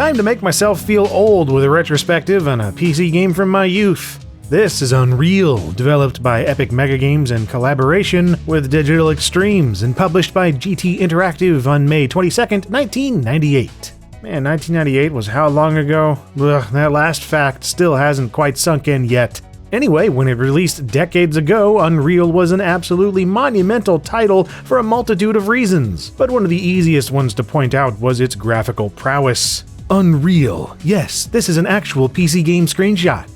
Time to make myself feel old with a retrospective on a PC game from my youth. This is Unreal, developed by Epic Mega Games in collaboration with Digital Extremes and published by GT Interactive on May 22nd, 1998. Man, 1998 was how long ago? Ugh, that last fact still hasn't quite sunk in yet. Anyway, when it released decades ago, Unreal was an absolutely monumental title for a multitude of reasons, but one of the easiest ones to point out was its graphical prowess. Unreal. Yes, this is an actual PC game screenshot.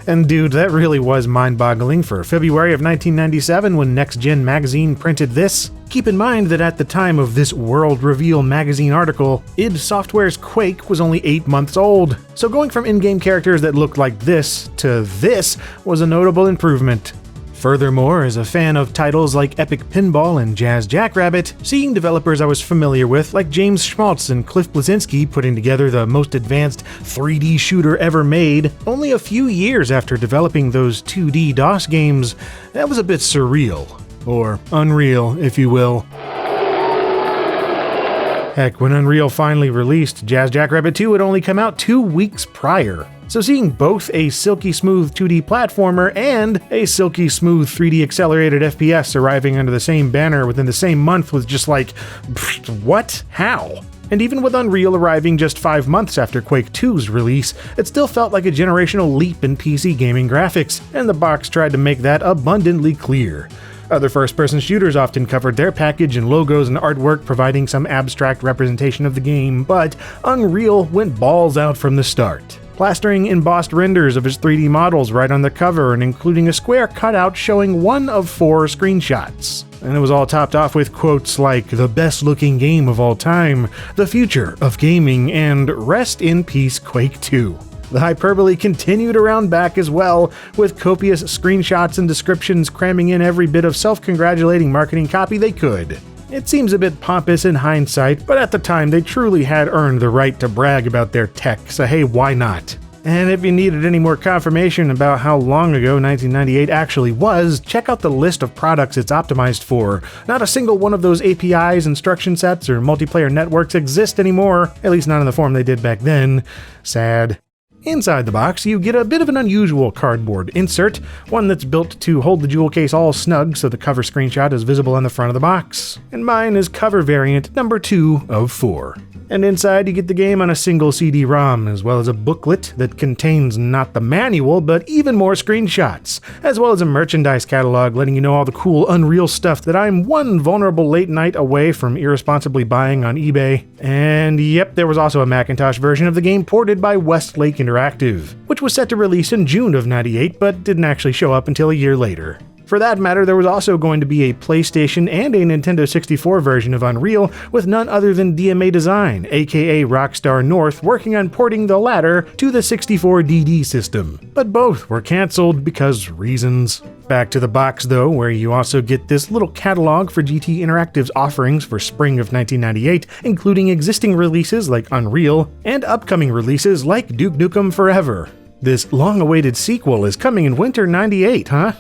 And dude, that really was mind-boggling for February of 1997 when Next Gen magazine printed this. Keep in mind that at the time of this World Reveal magazine article, id Software's Quake was only 8 months old, so going from in-game characters that looked like this to this was a notable improvement. Furthermore, as a fan of titles like Epic Pinball and Jazz Jackrabbit, seeing developers I was familiar with like James Schmaltz and Cliff Bleszinski putting together the most advanced 3D shooter ever made only a few years after developing those 2D DOS games, that was a bit surreal. Or unreal, if you will. Heck, when Unreal finally released, Jazz Jackrabbit 2 had only come out 2 weeks prior. So seeing both a silky smooth 2D platformer and a silky smooth 3D accelerated FPS arriving under the same banner within the same month was just like, what? How? And even with Unreal arriving just 5 months after Quake 2's release, it still felt like a generational leap in PC gaming graphics, and the box tried to make that abundantly clear. Other first-person shooters often covered their package in logos and artwork providing some abstract representation of the game, but Unreal went balls out from the start, plastering embossed renders of its 3D models right on the cover and including a square cutout showing 1 of 4 screenshots. And it was all topped off with quotes like, "the best looking game of all time," "the future of gaming," and "rest in peace Quake 2." The hyperbole continued around back as well, with copious screenshots and descriptions cramming in every bit of self-congratulating marketing copy they could. It seems a bit pompous in hindsight, but at the time they truly had earned the right to brag about their tech, so hey, why not? And if you needed any more confirmation about how long ago 1998 actually was, check out the list of products it's optimized for. Not a single one of those APIs, instruction sets, or multiplayer networks exist anymore, at least not in the form they did back then. Sad. Inside the box, you get a bit of an unusual cardboard insert, one that's built to hold the jewel case all snug so the cover screenshot is visible on the front of the box. And mine is cover variant number 2 of 4. And inside you get the game on a single CD-ROM, as well as a booklet that contains not the manual, but even more screenshots, as well as a merchandise catalog letting you know all the cool Unreal stuff that I'm one vulnerable late night away from irresponsibly buying on eBay. And yep, there was also a Macintosh version of the game ported by Westlake Interactive, which was set to release in June of '98, but didn't actually show up until a year later. For that matter, there was also going to be a PlayStation and a Nintendo 64 version of Unreal with none other than DMA Design, aka Rockstar North, working on porting the latter to the 64DD system. But both were cancelled because reasons. Back to the box though, where you also get this little catalog for GT Interactive's offerings for spring of 1998, including existing releases like Unreal and upcoming releases like Duke Nukem Forever. This long-awaited sequel is coming in winter '98, huh?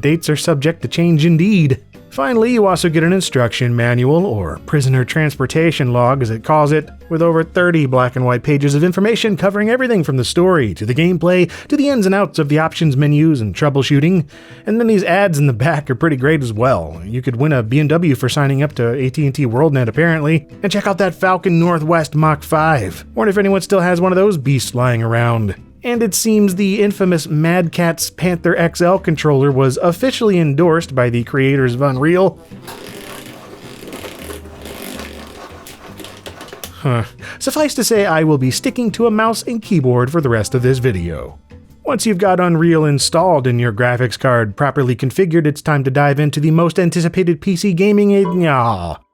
Dates are subject to change indeed. Finally, you also get an instruction manual, or prisoner transportation log as it calls it, with over 30 black and white pages of information covering everything from the story, to the gameplay, to the ins and outs of the options menus and troubleshooting. And then these ads in the back are pretty great as well. You could win a BMW for signing up to AT&T WorldNet apparently, and check out that Falcon Northwest Mach 5. Wonder if anyone still has one of those beasts lying around. And it seems the infamous Mad Catz Panther XL controller was officially endorsed by the creators of Unreal. Suffice to say, I will be sticking to a mouse and keyboard for the rest of this video. Once you've got Unreal installed and your graphics card properly configured, it's time to dive into the most anticipated PC gaming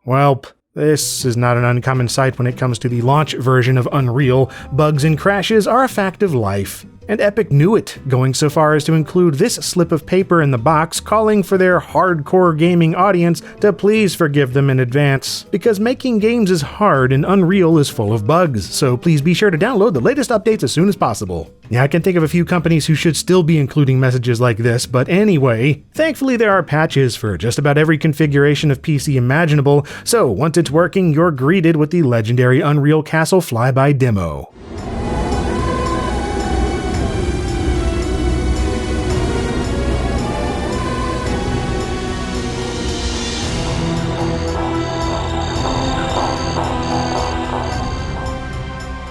Welp. This is not an uncommon sight when it comes to the launch version of Unreal. Bugs and crashes are a fact of life. And Epic knew it, going so far as to include this slip of paper in the box calling for their hardcore gaming audience to please forgive them in advance, because making games is hard and Unreal is full of bugs, so please be sure to download the latest updates as soon as possible. Yeah, I can think of a few companies who should still be including messages like this, but anyway, thankfully there are patches for just about every configuration of PC imaginable, so once it's working, you're greeted with the legendary Unreal Castle flyby demo.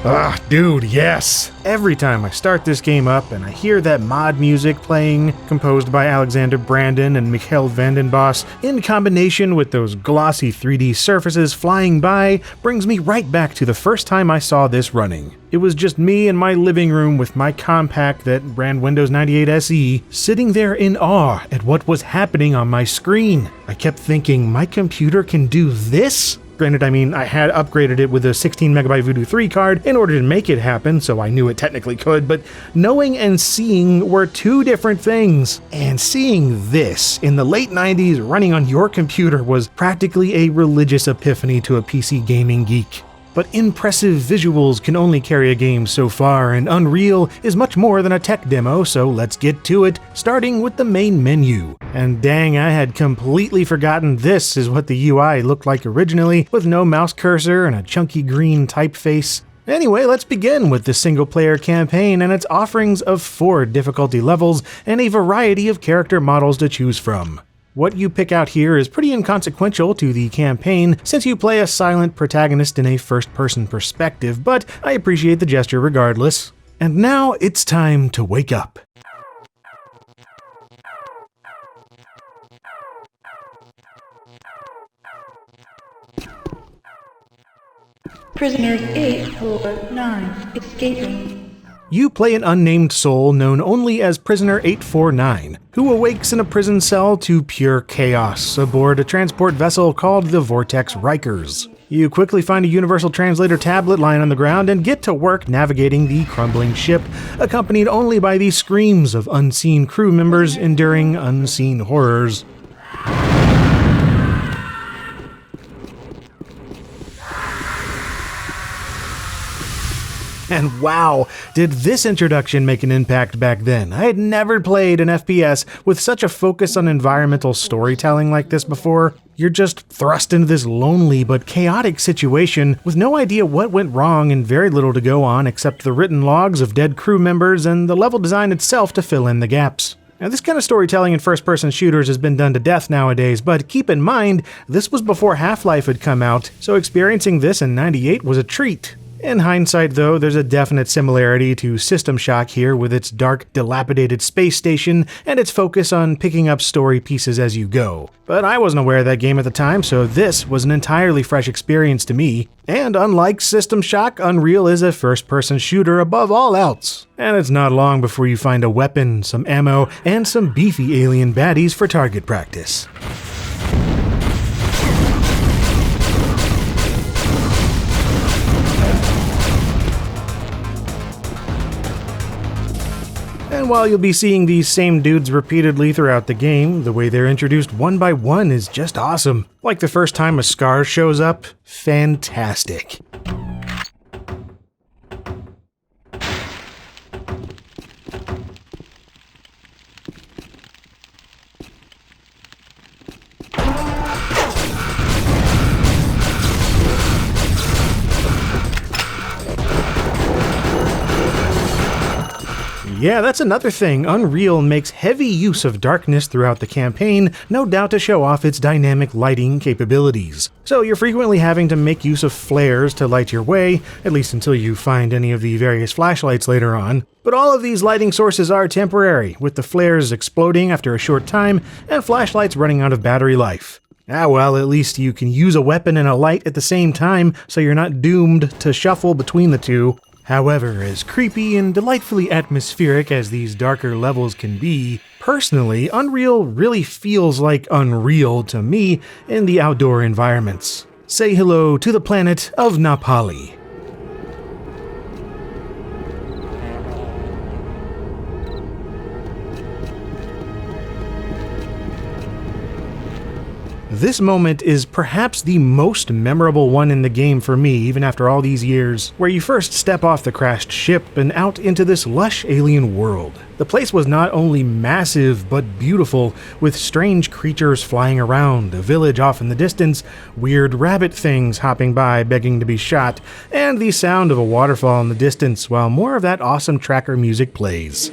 Ah, dude, yes! Every time I start this game up and I hear that mod music playing, composed by Alexander Brandon and Mikhail Vandenbos, in combination with those glossy 3D surfaces flying by, brings me right back to the first time I saw this running. It was just me in my living room with my compact that ran Windows 98 SE, sitting there in awe at what was happening on my screen. I kept thinking, my computer can do this? Granted, I mean, I had upgraded it with a 16MB Voodoo 3 card in order to make it happen, so I knew it technically could, but knowing and seeing were two different things. And seeing this in the late 90s running on your computer was practically a religious epiphany to a PC gaming geek. But impressive visuals can only carry a game so far, and Unreal is much more than a tech demo, so let's get to it, starting with the main menu. And dang, I had completely forgotten this is what the UI looked like originally, with no mouse cursor and a chunky green typeface. Anyway, let's begin with the single-player campaign and its offerings of 4 difficulty levels and a variety of character models to choose from. What you pick out here is pretty inconsequential to the campaign since you play a silent protagonist in a first-person perspective, but I appreciate the gesture regardless. And now it's time to wake up. Prisoners 849 escaping. You play an unnamed soul known only as Prisoner 849, who awakes in a prison cell to pure chaos aboard a transport vessel called the Vortex Rikers. You quickly find a Universal Translator tablet lying on the ground and get to work navigating the crumbling ship, accompanied only by the screams of unseen crew members enduring unseen horrors. And wow, did this introduction make an impact back then. I had never played an FPS with such a focus on environmental storytelling like this before. You're just thrust into this lonely but chaotic situation with no idea what went wrong and very little to go on except the written logs of dead crew members and the level design itself to fill in the gaps. Now, this kind of storytelling in first-person shooters has been done to death nowadays, but keep in mind, this was before Half-Life had come out, so experiencing this in '98 was a treat. In hindsight, though, there's a definite similarity to System Shock here with its dark, dilapidated space station and its focus on picking up story pieces as you go. But I wasn't aware of that game at the time, so this was an entirely fresh experience to me. And unlike System Shock, Unreal is a first-person shooter above all else. And it's not long before you find a weapon, some ammo, and some beefy alien baddies for target practice. And while you'll be seeing these same dudes repeatedly throughout the game, the way they're introduced one by one is just awesome. Like the first time a Scar shows up, fantastic. Yeah, that's another thing. Unreal makes heavy use of darkness throughout the campaign, no doubt to show off its dynamic lighting capabilities. So you're frequently having to make use of flares to light your way, at least until you find any of the various flashlights later on. But all of these lighting sources are temporary, with the flares exploding after a short time and flashlights running out of battery life. Ah well, at least you can use a weapon and a light at the same time, so you're not doomed to shuffle between the two. However, as creepy and delightfully atmospheric as these darker levels can be, personally, Unreal really feels like Unreal to me in the outdoor environments. Say hello to the planet of Napali. this moment is perhaps the most memorable one in the game for me, even after all these years, where you first step off the crashed ship and out into this lush alien world. The place was not only massive, but beautiful, with strange creatures flying around, a village off in the distance, weird rabbit things hopping by begging to be shot, and the sound of a waterfall in the distance while more of that awesome tracker music plays.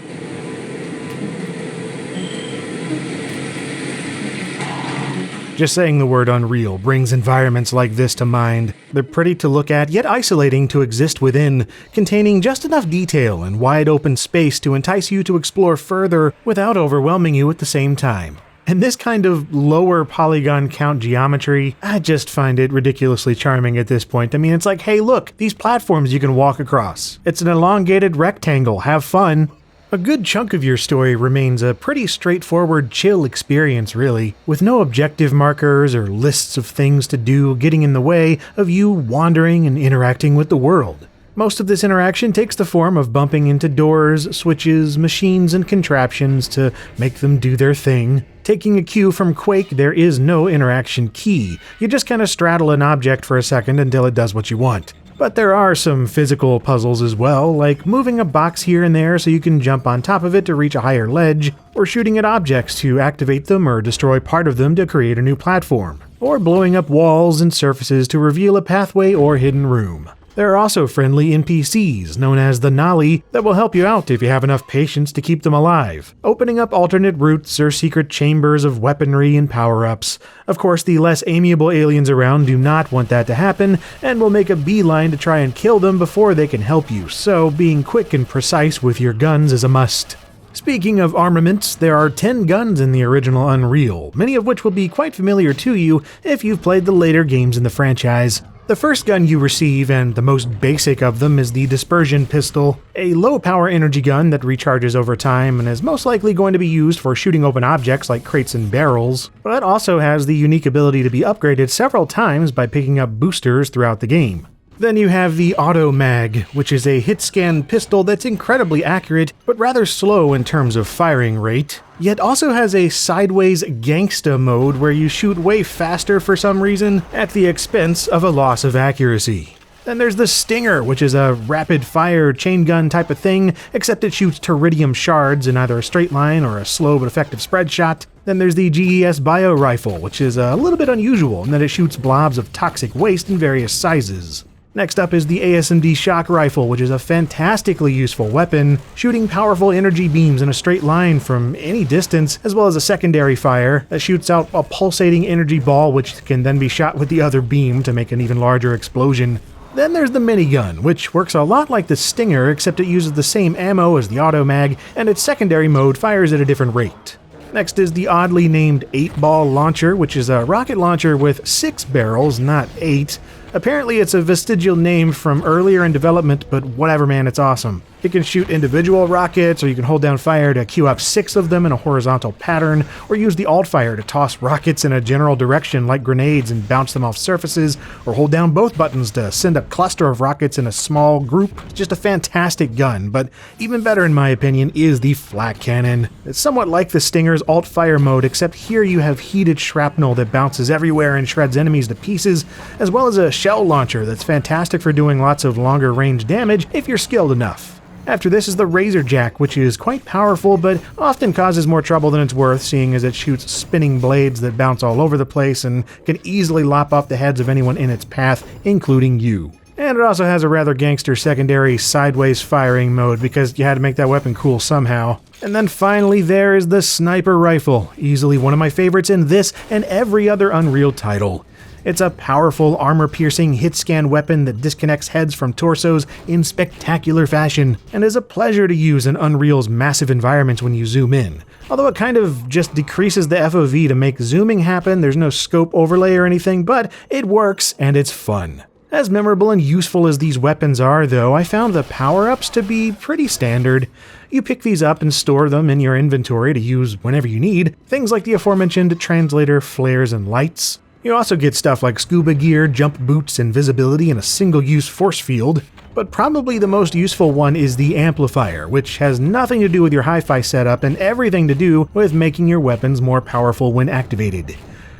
Just saying the word Unreal brings environments like this to mind. They're pretty to look at, yet isolating to exist within, containing just enough detail and wide open space to entice you to explore further without overwhelming you at the same time. And this kind of lower polygon count geometry, I just find it ridiculously charming at this point. I mean, it's like, hey look, these platforms you can walk across. It's an elongated rectangle, have fun. A good chunk of your story remains a pretty straightforward, chill experience really, with no objective markers or lists of things to do getting in the way of you wandering and interacting with the world. Most of this interaction takes the form of bumping into doors, switches, machines, and contraptions to make them do their thing. Taking a cue from Quake, there is no interaction key. You just kind of straddle an object for a second until it does what you want. But there are some physical puzzles as well, like moving a box here and there so you can jump on top of it to reach a higher ledge, or shooting at objects to activate them or destroy part of them to create a new platform, or blowing up walls and surfaces to reveal a pathway or hidden room. There are also friendly NPCs, known as the Nali, that will help you out if you have enough patience to keep them alive, opening up alternate routes or secret chambers of weaponry and power-ups. Of course, the less amiable aliens around do not want that to happen, and will make a beeline to try and kill them before they can help you, so being quick and precise with your guns is a must. Speaking of armaments, there are 10 guns in the original Unreal, many of which will be quite familiar to you if you've played the later games in the franchise. The first gun you receive, and the most basic of them, is the Dispersion Pistol, a low-power energy gun that recharges over time and is most likely going to be used for shooting open objects like crates and barrels, but it also has the unique ability to be upgraded several times by picking up boosters throughout the game. Then you have the Auto Mag, which is a hit-scan pistol that's incredibly accurate, but rather slow in terms of firing rate, yet also has a sideways gangsta mode where you shoot way faster for some reason, at the expense of a loss of accuracy. Then there's the Stinger, which is a rapid-fire chain gun type of thing, except it shoots Teridium shards in either a straight line or a slow but effective spread shot. Then there's the GES Bio Rifle, which is a little bit unusual in that it shoots blobs of toxic waste in various sizes. Next up is the ASMD Shock Rifle, which is a fantastically useful weapon, shooting powerful energy beams in a straight line from any distance, as well as a secondary fire that shoots out a pulsating energy ball which can then be shot with the other beam to make an even larger explosion. Then there's the minigun, which works a lot like the Stinger except it uses the same ammo as the Auto Mag, and its secondary mode fires at a different rate. Next is the oddly named 8-Ball Launcher, which is a rocket launcher with 6 barrels, not 8. Apparently it's a vestigial name from earlier in development, but whatever man, it's awesome. It can shoot individual rockets, or you can hold down fire to queue up 6 of them in a horizontal pattern, or use the alt fire to toss rockets in a general direction like grenades and bounce them off surfaces, or hold down both buttons to send a cluster of rockets in a small group. It's just a fantastic gun, but even better in my opinion is the Flak Cannon. It's somewhat like the Stinger's alt fire mode, except here you have heated shrapnel that bounces everywhere and shreds enemies to pieces, as well as a shell launcher that's fantastic for doing lots of longer range damage if you're skilled enough. After this is the Razorjack, which is quite powerful but often causes more trouble than it's worth, seeing as it shoots spinning blades that bounce all over the place and can easily lop off the heads of anyone in its path, including you. And it also has a rather gangster secondary sideways firing mode because you had to make that weapon cool somehow. And then finally there is the Sniper Rifle, easily one of my favorites in this and every other Unreal title. It's a powerful, armor-piercing hit-scan weapon that disconnects heads from torsos in spectacular fashion, and is a pleasure to use in Unreal's massive environments when you zoom in. Although it kind of just decreases the FOV to make zooming happen, there's no scope overlay or anything, but it works and it's fun. As memorable and useful as these weapons are, though, I found the power-ups to be pretty standard. You pick these up and store them in your inventory to use whenever you need, things like the aforementioned translator, flares, and lights. You also get stuff like scuba gear, jump boots, and visibility in a single-use force field. But probably the most useful one is the Amplifier, which has nothing to do with your hi-fi setup and everything to do with making your weapons more powerful when activated.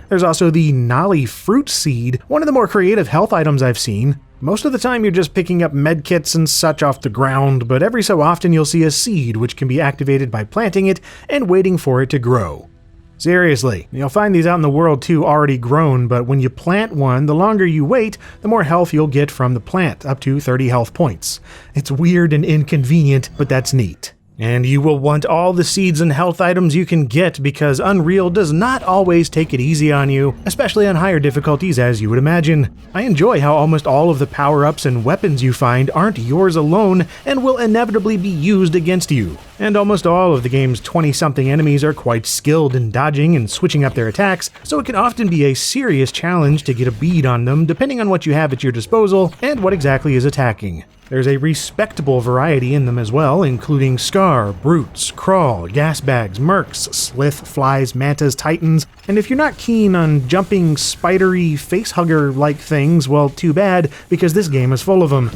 There's also the Nolly Fruit Seed, one of the more creative health items I've seen. Most of the time you're just picking up medkits and such off the ground, but every so often you'll see a seed which can be activated by planting it and waiting for it to grow. Seriously, you'll find these out in the world too already grown, but when you plant one, the longer you wait, the more health you'll get from the plant, up to 30 health points. It's weird and inconvenient, but that's neat. And you will want all the seeds and health items you can get because Unreal does not always take it easy on you, especially on higher difficulties as you would imagine. I enjoy how almost all of the power-ups and weapons you find aren't yours alone and will inevitably be used against you. And almost all of the game's 20-something enemies are quite skilled in dodging and switching up their attacks, so it can often be a serious challenge to get a bead on them depending on what you have at your disposal and what exactly is attacking. There's a respectable variety in them as well, including Scar, Brutes, Crawl, Gas Bags, Mercs, Slith, Flies, Mantas, Titans, and if you're not keen on jumping, spidery, facehugger-like things, well, too bad, because this game is full of them.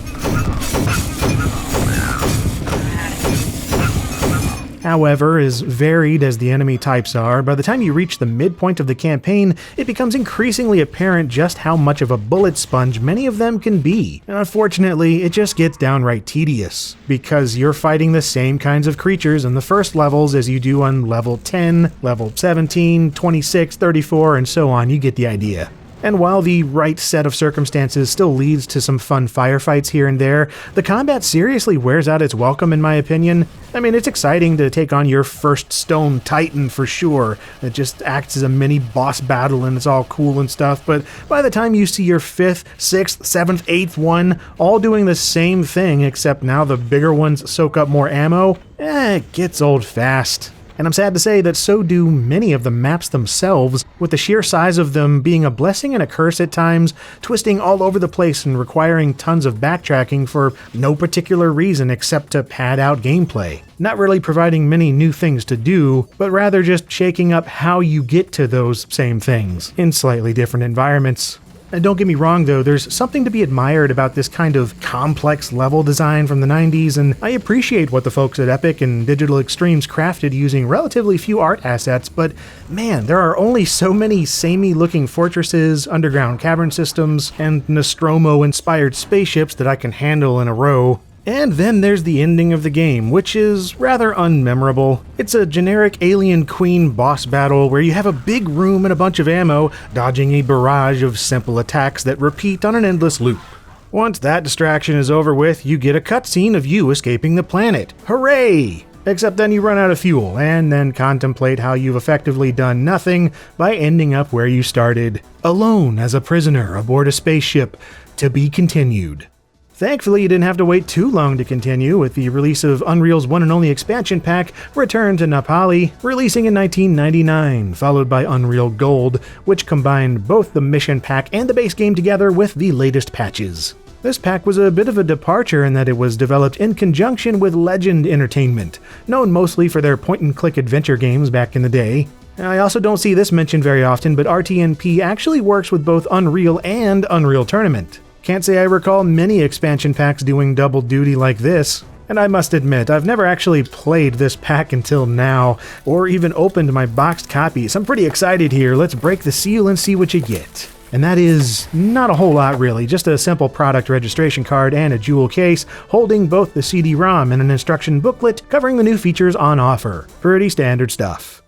However, as varied as the enemy types are, by the time you reach the midpoint of the campaign, it becomes increasingly apparent just how much of a bullet sponge many of them can be. And unfortunately, it just gets downright tedious, because you're fighting the same kinds of creatures in the first levels as you do on level 10, level 17, 26, 34, and so on. You get the idea. And while the right set of circumstances still leads to some fun firefights here and there, the combat seriously wears out its welcome in my opinion. I mean, it's exciting to take on your first stone titan for sure. It just acts as a mini boss battle and it's all cool and stuff, but by the time you see your 5th, 6th, 7th, 8th one all doing the same thing except now the bigger ones soak up more ammo, it gets old fast. And I'm sad to say that so do many of the maps themselves, with the sheer size of them being a blessing and a curse at times, twisting all over the place and requiring tons of backtracking for no particular reason except to pad out gameplay. Not really providing many new things to do, but rather just shaking up how you get to those same things in slightly different environments. And don't get me wrong though, there's something to be admired about this kind of complex level design from the 90s, and I appreciate what the folks at Epic and Digital Extremes crafted using relatively few art assets, but man, there are only so many samey looking fortresses, underground cavern systems, and Nostromo-inspired spaceships that I can handle in a row. And then there's the ending of the game, which is rather unmemorable. It's a generic alien queen boss battle where you have a big room and a bunch of ammo, dodging a barrage of simple attacks that repeat on an endless loop. Once that distraction is over with, you get a cutscene of you escaping the planet. Hooray! Except then you run out of fuel, and then contemplate how you've effectively done nothing by ending up where you started, alone as a prisoner aboard a spaceship, to be continued. Thankfully, you didn't have to wait too long to continue, with the release of Unreal's one and only expansion pack, Return to Napali, releasing in 1999, followed by Unreal Gold, which combined both the mission pack and the base game together with the latest patches. This pack was a bit of a departure in that it was developed in conjunction with Legend Entertainment, known mostly for their point-and-click adventure games back in the day. I also don't see this mentioned very often, but RTNP actually works with both Unreal and Unreal Tournament. Can't say I recall many expansion packs doing double duty like this. And I must admit, I've never actually played this pack until now, or even opened my boxed copies. I'm pretty excited here. Let's break the seal and see what you get. And that is not a whole lot really, just a simple product registration card and a jewel case holding both the CD-ROM and an instruction booklet covering the new features on offer. Pretty standard stuff.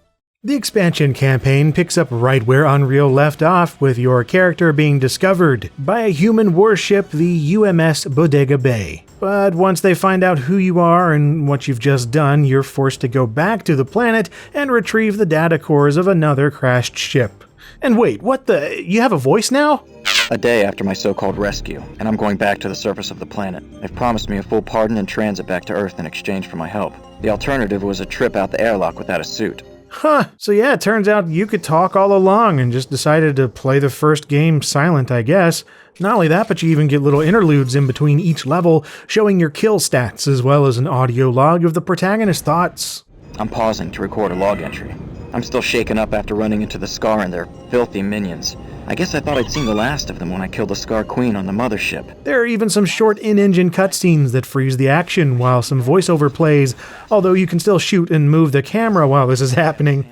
The expansion campaign picks up right where Unreal left off, with your character being discovered by a human warship, the UMS Bodega Bay. But once they find out who you are and what you've just done, you're forced to go back to the planet and retrieve the data cores of another crashed ship. And wait, what the? You have a voice now? A day after my so-called rescue, and I'm going back to the surface of the planet. They've promised me a full pardon and transit back to Earth in exchange for my help. The alternative was a trip out the airlock without a suit. Huh, so yeah, it turns out you could talk all along and just decided to play the first game silent, I guess. Not only that, but you even get little interludes in between each level showing your kill stats, as well as an audio log of the protagonist's thoughts. I'm pausing to record a log entry. I'm still shaken up after running into the Scar and their filthy minions. I guess I thought I'd seen the last of them when I killed the Scar Queen on the mothership. There are even some short in-engine cutscenes that freeze the action while some voiceover plays, although you can still shoot and move the camera while this is happening.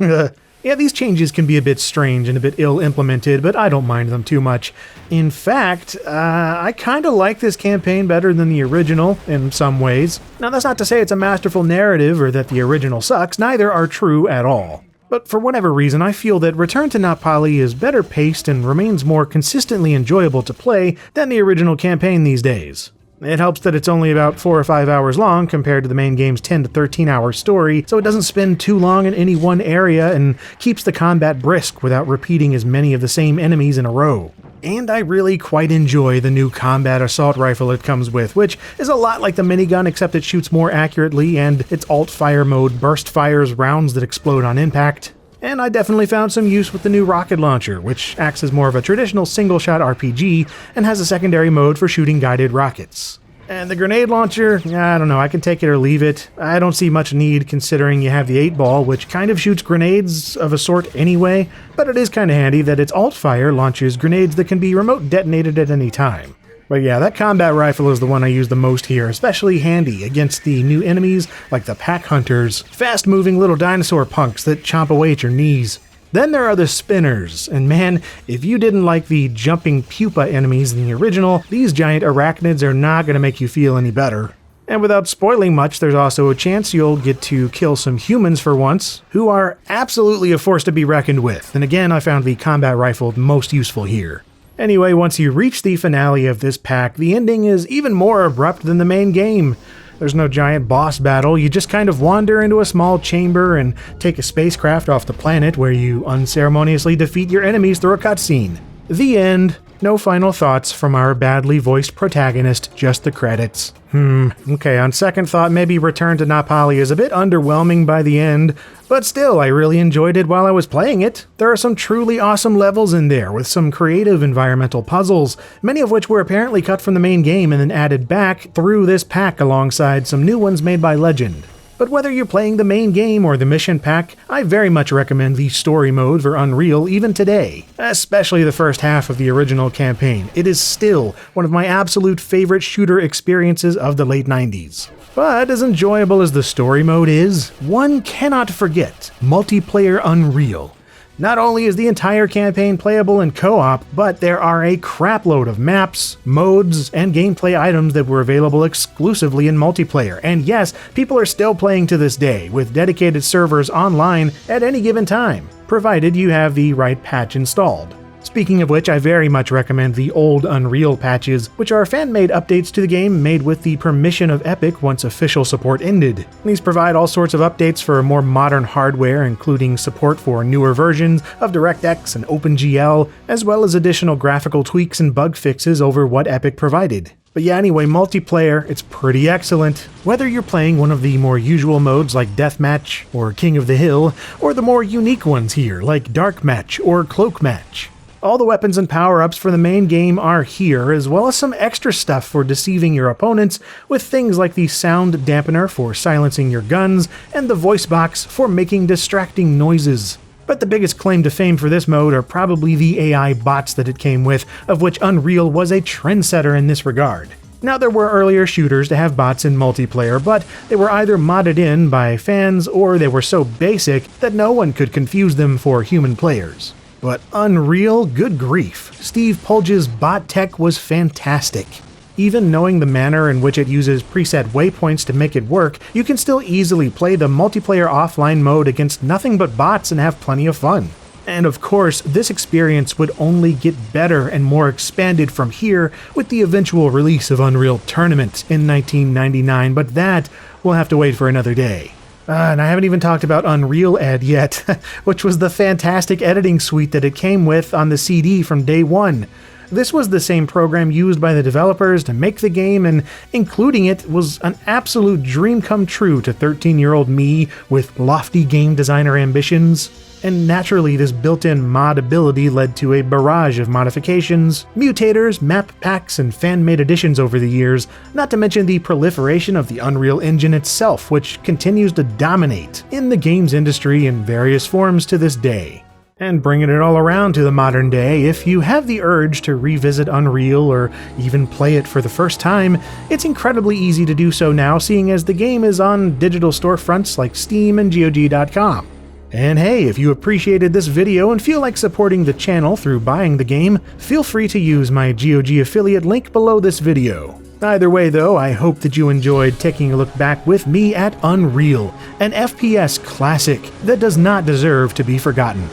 Yeah, these changes can be a bit strange and a bit ill-implemented, but I don't mind them too much. In fact, I kinda like this campaign better than the original, in some ways. Now that's not to say it's a masterful narrative or that the original sucks, neither are true at all. But for whatever reason, I feel that Return to Napali is better paced and remains more consistently enjoyable to play than the original campaign these days. It helps that it's only about 4 or 5 hours long compared to the main game's 10 to 13 hour story, so it doesn't spend too long in any one area and keeps the combat brisk without repeating as many of the same enemies in a row. And I really quite enjoy the new combat assault rifle it comes with, which is a lot like the minigun except it shoots more accurately and its alt-fire mode burst fires rounds that explode on impact. And I definitely found some use with the new rocket launcher, which acts as more of a traditional single-shot RPG and has a secondary mode for shooting guided rockets. And the grenade launcher, I don't know, I can take it or leave it. I don't see much need considering you have the 8-ball, which kind of shoots grenades of a sort anyway, but it is kind of handy that its alt-fire launches grenades that can be remote detonated at any time. But yeah, that combat rifle is the one I use the most here, especially handy against the new enemies like the pack hunters, fast-moving little dinosaur punks that chomp away at your knees. Then there are the spinners, and man, if you didn't like the jumping pupa enemies in the original, these giant arachnids are not going to make you feel any better. And without spoiling much, there's also a chance you'll get to kill some humans for once, who are absolutely a force to be reckoned with, and again I found the combat rifle most useful here. Anyway, once you reach the finale of this pack, the ending is even more abrupt than the main game. There's no giant boss battle, you just kind of wander into a small chamber and take a spacecraft off the planet where you unceremoniously defeat your enemies through a cutscene. The end. No final thoughts from our badly voiced protagonist, just the credits. Okay, on second thought, maybe Return to Napali is a bit underwhelming by the end, but still, I really enjoyed it while I was playing it. There are some truly awesome levels in there, with some creative environmental puzzles, many of which were apparently cut from the main game and then added back through this pack alongside some new ones made by Legend. But whether you're playing the main game or the mission pack, I very much recommend the story mode for Unreal even today, especially the first half of the original campaign. It is still one of my absolute favorite shooter experiences of the late 90s. But as enjoyable as the story mode is, one cannot forget multiplayer Unreal. Not only is the entire campaign playable in co-op, but there are a crapload of maps, modes, and gameplay items that were available exclusively in multiplayer. And yes, people are still playing to this day, with dedicated servers online at any given time, provided you have the right patch installed. Speaking of which, I very much recommend the old Unreal patches, which are fan-made updates to the game made with the permission of Epic once official support ended. These provide all sorts of updates for more modern hardware, including support for newer versions of DirectX and OpenGL, as well as additional graphical tweaks and bug fixes over what Epic provided. But yeah, anyway, multiplayer, it's pretty excellent. Whether you're playing one of the more usual modes like Deathmatch or King of the Hill, or the more unique ones here like Dark Match or Cloak Match. All the weapons and power-ups for the main game are here, as well as some extra stuff for deceiving your opponents, with things like the sound dampener for silencing your guns, and the voice box for making distracting noises. But the biggest claim to fame for this mode are probably the AI bots that it came with, of which Unreal was a trendsetter in this regard. Now, there were earlier shooters to have bots in multiplayer, but they were either modded in by fans or they were so basic that no one could confuse them for human players. But Unreal, good grief, Steve Polge's bot tech was fantastic. Even knowing the manner in which it uses preset waypoints to make it work, you can still easily play the multiplayer offline mode against nothing but bots and have plenty of fun. And of course, this experience would only get better and more expanded from here with the eventual release of Unreal Tournament in 1999, but that will have to wait for another day. And I haven't even talked about Unreal Ed yet, which was the fantastic editing suite that it came with on the CD from day one. This was the same program used by the developers to make the game, and including it was an absolute dream come true to 13-year-old me with lofty game designer ambitions. And naturally, this built-in mod ability led to a barrage of modifications, mutators, map packs, and fan-made additions over the years, not to mention the proliferation of the Unreal Engine itself, which continues to dominate in the games industry in various forms to this day. And bringing it all around to the modern day, if you have the urge to revisit Unreal or even play it for the first time, it's incredibly easy to do so now, seeing as the game is on digital storefronts like Steam and GOG.com. And hey, if you appreciated this video and feel like supporting the channel through buying the game, feel free to use my GOG affiliate link below this video. Either way though, I hope that you enjoyed taking a look back with me at Unreal, an FPS classic that does not deserve to be forgotten.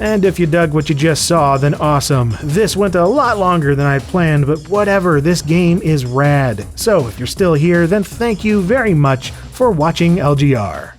And if you dug what you just saw, then awesome. This went a lot longer than I planned, but whatever, this game is rad. So if you're still here, then thank you very much for watching LGR.